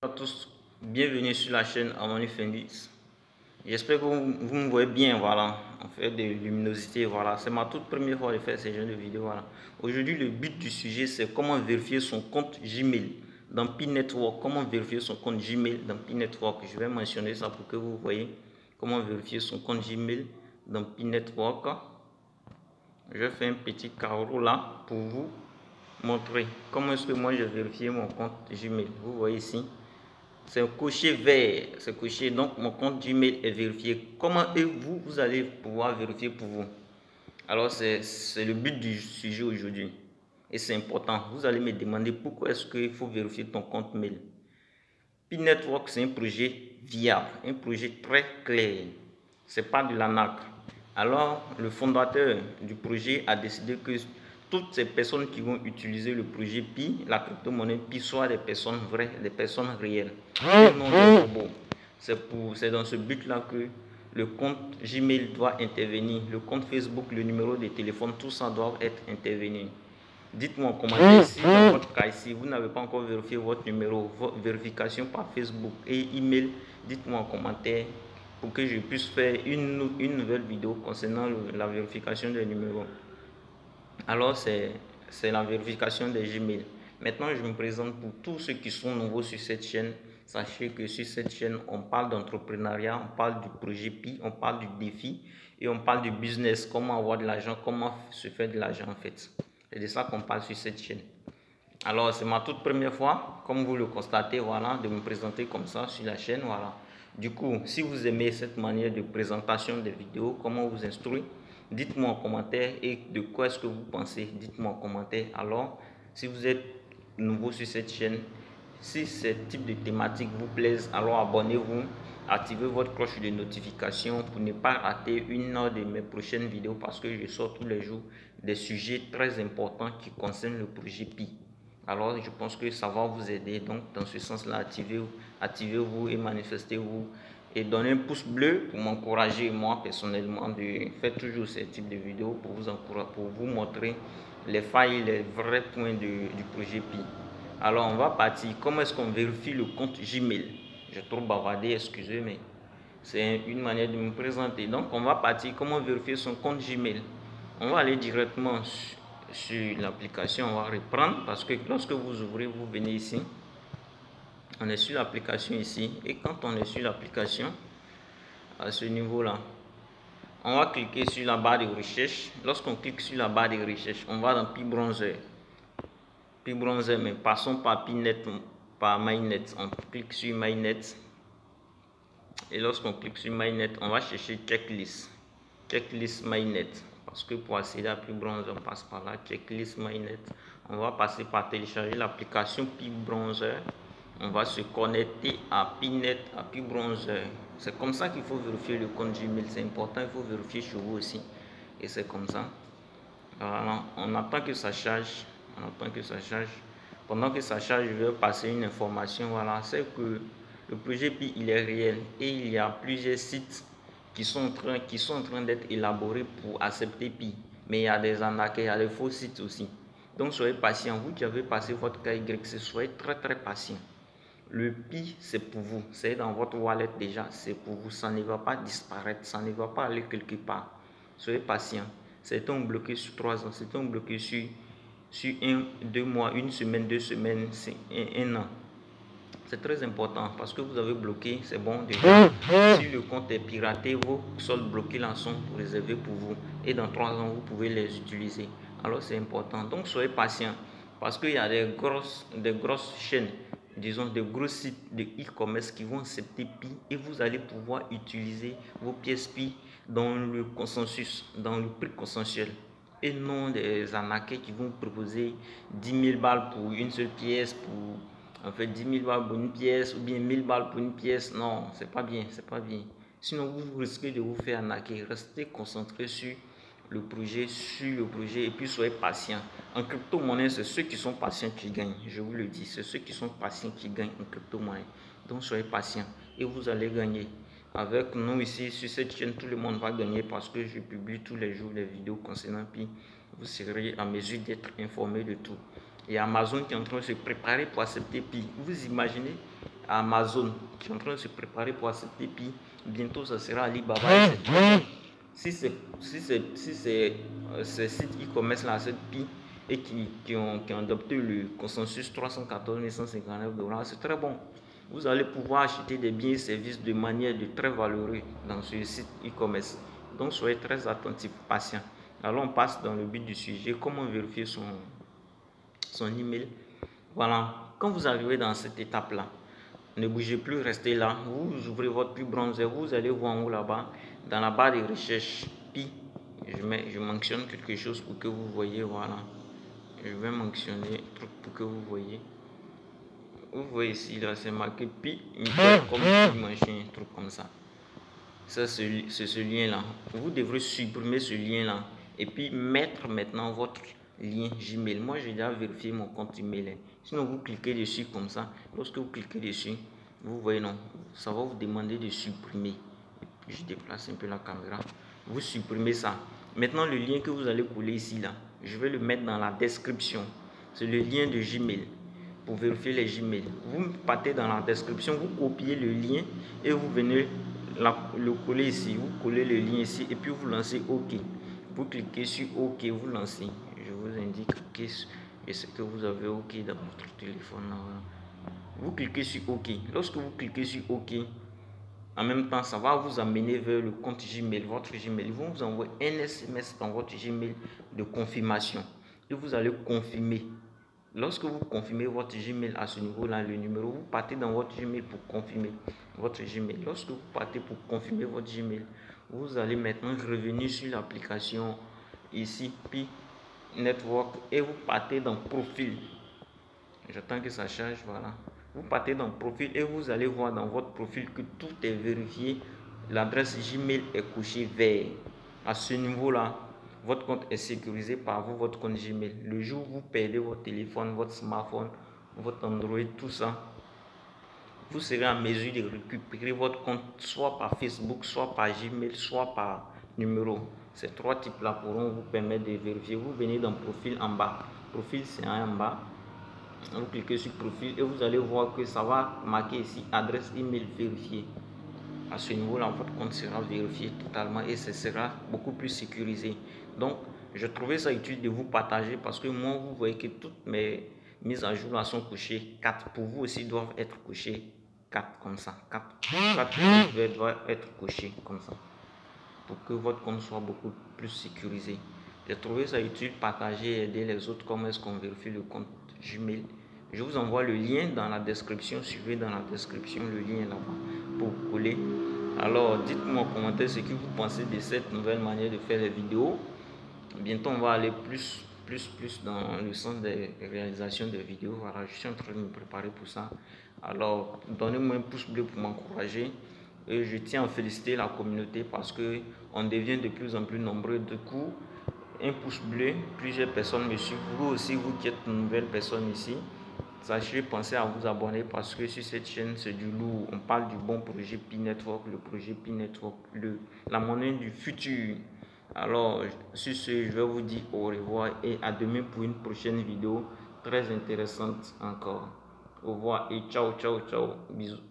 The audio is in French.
Bonjour à tous, bienvenue sur la chaîne Harmony Fendix. J'espère que vous me voyez bien, voilà, on fait de luminosité, voilà. C'est ma toute première fois de faire ce genre de vidéo, voilà. Aujourd'hui, le but du sujet, c'est comment vérifier son compte Gmail dans Pi Network. Comment vérifier son compte Gmail dans Pi Network. Je vais mentionner ça pour que vous voyez comment vérifier son compte Gmail dans Pi Network. Je vais faire un petit carreau là pour vous montrer comment est-ce que moi j'ai vérifié mon compte Gmail. Vous voyez ici. C'est un coché vert, c'est coché, donc mon compte Gmail est vérifié. Comment vous allez pouvoir vérifier pour vous? Alors c'est le but du sujet aujourd'hui. Et c'est important. Vous allez me demander pourquoi est-ce qu'il faut vérifier ton compte mail. Pi Network, c'est un projet viable, un projet très clair. C'est pas de l'arnaque. Alors le fondateur du projet a décidé que toutes ces personnes qui vont utiliser le projet Pi, la crypto-monnaie Pi, soient des personnes vraies, des personnes réelles, et non des robots. C'est dans ce but-là que le compte Gmail doit intervenir, le compte Facebook, le numéro de téléphone, tout ça doit être intervenu. Dites-moi en commentaire si dans votre cas ici, vous n'avez pas encore vérifié votre numéro, votre vérification par Facebook et email. Dites-moi en commentaire pour que je puisse faire une nouvelle vidéo concernant la vérification des numéros. Alors, c'est la vérification des Gmail. Maintenant, je me présente pour tous ceux qui sont nouveaux sur cette chaîne. Sachez que sur cette chaîne, on parle d'entrepreneuriat, on parle du projet Pi, on parle du défi et on parle du business, comment avoir de l'argent, comment se faire de l'argent en fait. C'est de ça qu'on parle sur cette chaîne. Alors, c'est ma toute première fois, comme vous le constatez, voilà, de me présenter comme ça sur la chaîne, voilà. Du coup, si vous aimez cette manière de présentation des vidéos, comment vous instruire, dites-moi en commentaire et de quoi est-ce que vous pensez, dites-moi en commentaire. Alors, si vous êtes nouveau sur cette chaîne, si ce type de thématique vous plaise, alors abonnez-vous, activez votre cloche de notification pour ne pas rater une de mes prochaines vidéos parce que je sors tous les jours des sujets très importants qui concernent le projet Pi. Alors je pense que ça va vous aider, donc dans ce sens-là, activez-vous et manifestez-vous et donnez un pouce bleu pour m'encourager moi personnellement de faire toujours ce type de vidéos pour vous montrer les failles, les vrais points du projet Pi. Alors on va partir. Comment est-ce qu'on vérifie le compte Gmail? J'ai trop bavardé, excusez, mais c'est une manière de me présenter. Donc on va partir. Comment vérifier son compte Gmail? On va aller directement sur l'application. On va reprendre parce que lorsque vous ouvrez, vous venez ici. On est sur l'application ici. Et quand on est sur l'application, à ce niveau-là, on va cliquer sur la barre de recherche. Lorsqu'on clique sur la barre de recherche, on va dans Pi Browser. Pi Browser, mais passons par Pinet, par Mainnet. On clique sur Mainnet. Et lorsqu'on clique sur Mainnet, on va chercher Checklist. Checklist Mainnet. Parce que pour accéder à Pi Browser, on passe par là. Checklist Mainnet. On va passer par télécharger l'application Pi Browser. On va se connecter à Pinet, à Pi Browser. C'est comme ça qu'il faut vérifier le compte Gmail. C'est important, il faut vérifier chez vous aussi. Et c'est comme ça. Voilà, on attend que ça charge. On attend que ça charge. Pendant que ça charge, je vais passer une information. Voilà, c'est que le projet Pi, il est réel. Et il y a plusieurs sites qui sont en train d'être élaborés pour accepter Pi. Mais il y a des arnaqueurs, il y a des faux sites aussi. Donc soyez patient. Vous qui avez passé votre KYC, soyez très très patient. Le Pi, c'est pour vous. C'est dans votre wallet déjà. C'est pour vous. Ça ne va pas disparaître. Ça ne va pas aller quelque part. Soyez patient. Certains ont bloqué sur 3 ans. Certains ont bloqué sur 1, 2 mois, 1 semaine, 2 semaines, un an. C'est très important parce que vous avez bloqué, c'est bon déjà. Si le compte est piraté, vos soldes bloqués là sont réservés pour vous. Et dans 3 ans, vous pouvez les utiliser. Alors c'est important. Donc soyez patient parce qu'il y a des grosses chaînes, disons des gros sites de e-commerce qui vont accepter Pi et vous allez pouvoir utiliser vos pièces Pi dans le consensus, dans le prix consensuel. Et non des arnaqueurs qui vont proposer 10 000 balles pour une seule pièce, pour en fait 10 000 balles pour une pièce ou bien 1000 balles pour une pièce. Non, c'est pas bien, c'est pas bien. Sinon vous risquez de vous faire arnaquer. Restez concentré sur le projet, et puis soyez patient. En crypto-monnaie, c'est ceux qui sont patients qui gagnent. Je vous le dis, c'est ceux qui sont patients qui gagnent en crypto-monnaie. Donc soyez patient et vous allez gagner. Avec nous ici sur cette chaîne, tout le monde va gagner parce que je publie tous les jours des vidéos concernant Pi. Vous serez à mesure d'être informé de tout. Et Amazon qui est en train de se préparer pour accepter Pi. Vous imaginez, Amazon qui est en train de se préparer pour accepter Pi. Bientôt, ça sera Alibaba. Si c'est ces sites e-commerce là acceptent Pi et qui ont adopté le consensus 314 159 $, c'est très bon. Vous allez pouvoir acheter des biens et services de manière très valeureuse dans ce site e-commerce. Donc, soyez très attentifs, patients. Alors, on passe dans le but du sujet. Comment vérifier son email? Voilà. Quand vous arrivez dans cette étape-là, ne bougez plus, restez là. Vous ouvrez votre Pi browser. Vous allez voir en haut là-bas, dans la barre de recherche Pi. Je mentionne quelque chose pour que vous voyez. Voilà. Je vais mentionner un truc pour que vous voyez. Vous voyez ici, là, c'est marqué Pi, comme Pi machin, un truc comme ça. Ça, c'est ce lien-là. Vous devrez supprimer ce lien-là et puis mettre maintenant votre lien Gmail. Moi, j'ai déjà vérifié mon compte email. Sinon, vous cliquez dessus comme ça. Lorsque vous cliquez dessus, vous voyez, non, ça va vous demander de supprimer. Je déplace un peu la caméra. Vous supprimez ça. Maintenant, le lien que vous allez coller ici, là, je vais le mettre dans la description. C'est le lien de Gmail. Pour vérifier les Gmail, vous partez dans la description, vous copiez le lien et vous venez le coller ici. Vous collez le lien ici et puis vous lancez OK. Vous cliquez sur OK, vous lancez. Je vous indique OK et ce que vous avez OK dans votre téléphone. Vous cliquez sur OK. Lorsque vous cliquez sur OK, en même temps, ça va vous amener vers le compte Gmail, votre Gmail. Ils vont vous envoyer un SMS dans votre Gmail de confirmation et vous allez confirmer. Lorsque vous confirmez votre Gmail à ce niveau-là, le numéro, vous partez dans votre Gmail pour confirmer votre Gmail. Lorsque vous partez pour confirmer votre Gmail, vous allez maintenant revenir sur l'application ici, Pi Network, et vous partez dans Profil. J'attends que ça charge, voilà. Vous partez dans Profil et vous allez voir dans votre profil que tout est vérifié. L'adresse Gmail est couchée vert. À ce niveau-là, votre compte est sécurisé par vous, votre compte Gmail. Le jour où vous perdez votre téléphone, votre smartphone, votre Android, tout ça, vous serez en mesure de récupérer votre compte soit par Facebook, soit par Gmail, soit par numéro. Ces trois types-là pourront vous permettre de vérifier. Vous venez dans Profil en bas. Profil, c'est en bas. Vous cliquez sur Profil et vous allez voir que ça va marquer ici adresse email vérifiée. À ce niveau-là, votre compte sera vérifié totalement et ce sera beaucoup plus sécurisé. Donc, je trouvais ça utile de vous partager parce que moi, vous voyez que toutes mes mises à jour là sont couchées 4. Pour vous aussi, doivent être couchées 4 comme ça. 4 doivent être couchées comme ça pour que votre compte soit beaucoup plus sécurisé. J'ai trouvé ça utile, partager et aider les autres. Comment est-ce qu'on vérifie le compte Gmail? Je vous envoie le lien dans la description. Suivez dans la description le lien là-bas pour coller. Alors, dites-moi en commentaire ce que vous pensez de cette nouvelle manière de faire les vidéos. Bientôt, on va aller plus dans le sens des réalisations de vidéos. Voilà, je suis en train de me préparer pour ça. Alors, donnez-moi un pouce bleu pour m'encourager. Et je tiens à féliciter la communauté parce qu'on devient de plus en plus nombreux. Du coup, un pouce bleu, plusieurs personnes me suivent. Vous aussi, vous qui êtes une nouvelle personne ici, sachez, pensez à vous abonner parce que sur cette chaîne, c'est du lourd. On parle du bon projet Pi Network, le projet Pi Network, la monnaie du futur. Alors, sur ce, je vais vous dire au revoir et à demain pour une prochaine vidéo très intéressante encore. Au revoir et ciao, ciao, ciao. Bisous.